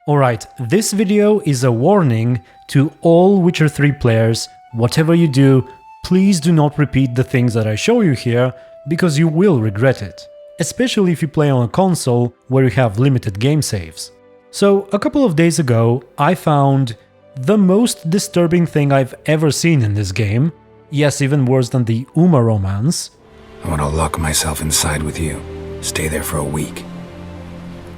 Alright, this video is a warning to all Witcher 3 players. Whatever you do, please do not repeat the things that I show you here, because you will regret it. Especially if you play on a console where you have limited game saves. So, a couple of days ago, I found the most disturbing thing I've ever seen in this game. Yes, even worse than the Uma romance. I want to lock myself inside with you. Stay there for a week.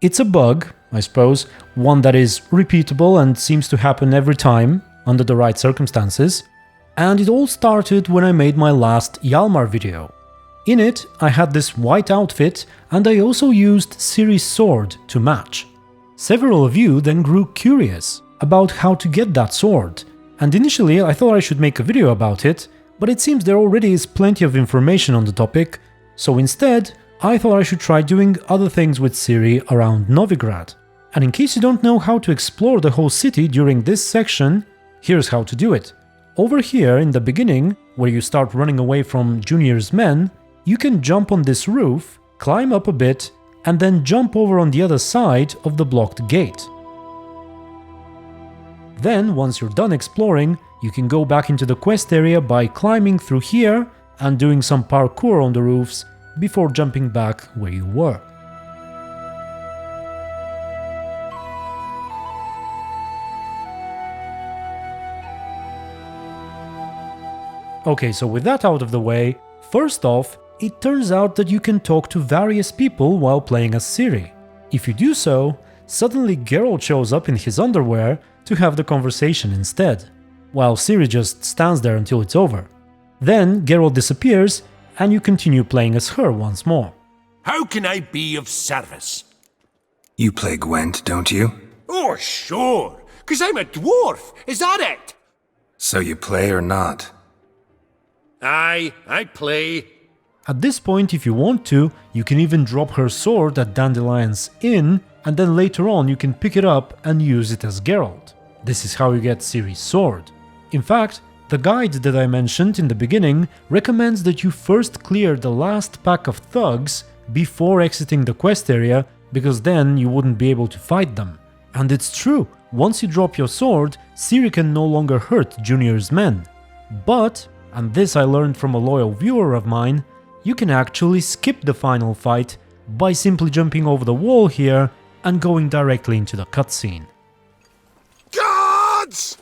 It's a bug, I suppose, one that is repeatable and seems to happen every time, under the right circumstances. And it all started when I made my last Hjalmar video. In it, I had this white outfit, and I also used Ciri's sword to match. Several of you then grew curious about how to get that sword, and initially I thought I should make a video about it, but it seems there already is plenty of information on the topic, so instead I thought I should try doing other things with Ciri around Novigrad. And in case you don't know how to explore the whole city during this section, here's how to do it. Over here in the beginning, where you start running away from Junior's men, you can jump on this roof, climb up a bit, and then jump over on the other side of the blocked gate. Then, once you're done exploring, you can go back into the quest area by climbing through here and doing some parkour on the roofs before jumping back where you were. Okay, so with that out of the way, first off, it turns out that you can talk to various people while playing as Ciri. If you do so, suddenly Geralt shows up in his underwear to have the conversation instead, while Ciri just stands there until it's over. Then Geralt disappears and you continue playing as her once more. How can I be of service? You play Gwent, don't you? Oh, sure, 'cause I'm a dwarf, is that it? So you play or not? Aye, I play. At this point, if you want to, you can even drop her sword at Dandelion's Inn, and then later on you can pick it up and use it as Geralt. This is how you get Ciri's sword. In fact, the guide that I mentioned in the beginning recommends that you first clear the last pack of thugs before exiting the quest area, because then you wouldn't be able to fight them. And it's true, once you drop your sword, Ciri can no longer hurt Junior's men. But, and this I learned from a loyal viewer of mine, you can actually skip the final fight by simply jumping over the wall here and going directly into the cutscene. Gods!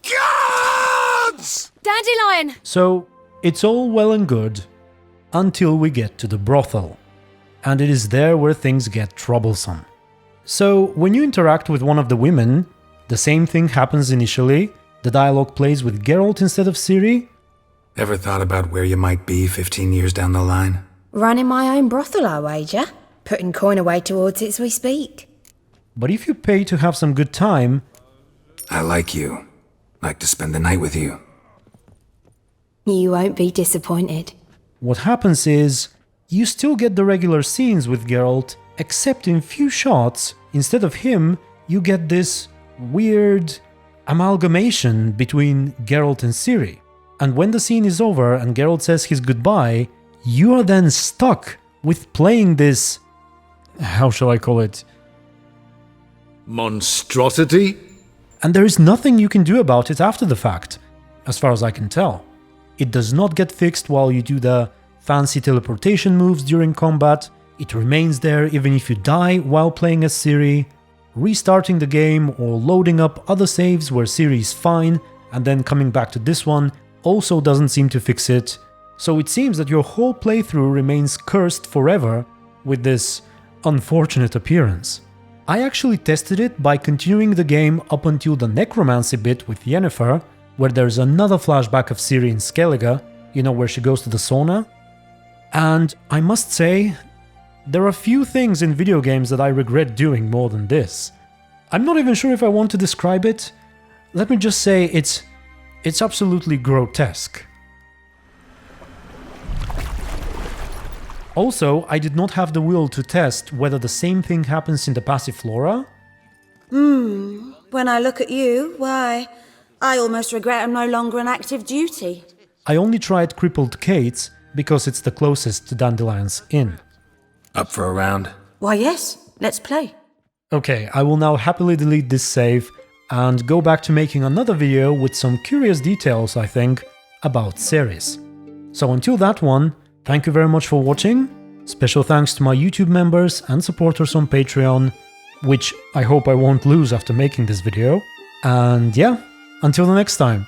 Gods! Dandelion! So, it's all well and good until we get to the brothel. And it is there where things get troublesome. So, when you interact with one of the women, the same thing happens initially. The dialogue plays with Geralt instead of Ciri. Ever thought about where you might be 15 years down the line? Running my own brothel, I wager. Putting coin away towards it as we speak. But if you pay to have some good time... I like you. Like to spend the night with you. You won't be disappointed. What happens is, you still get the regular scenes with Geralt, except in few shots, instead of him, you get this weird amalgamation between Geralt and Ciri. And when the scene is over and Geralt says his goodbye, you are then stuck with playing this... how shall I call it? Monstrosity? And there is nothing you can do about it after the fact, as far as I can tell. It does not get fixed while you do the fancy teleportation moves during combat, it remains there even if you die while playing as Ciri. Restarting the game or loading up other saves where Ciri is fine and then coming back to this one also doesn't seem to fix it, so it seems that your whole playthrough remains cursed forever with this unfortunate appearance. I actually tested it by continuing the game up until the necromancy bit with Yennefer, where there's another flashback of Ciri in Skellige, you know, where she goes to the sauna. And I must say, there are few things in video games that I regret doing more than this. I'm not even sure if I want to describe it. Let me just say it's absolutely grotesque. Also, I did not have the will to test whether the same thing happens in the Passiflora. When I look at you, why, I almost regret I'm no longer on active duty. I only tried Crippled Kate's because it's the closest to Dandelion's Inn. Up for a round? Why, yes, let's play. Okay, I will now happily delete this save and go back to making another video with some curious details, I think, about Ciri's. So until that one, thank you very much for watching. Special thanks to my YouTube members and supporters on Patreon, which I hope I won't lose after making this video. And yeah, until the next time,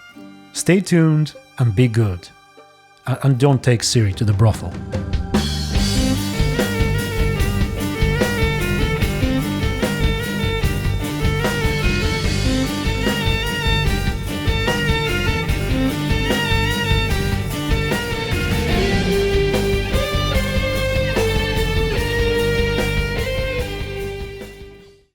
stay tuned and be good. And don't take Ciri to the brothel.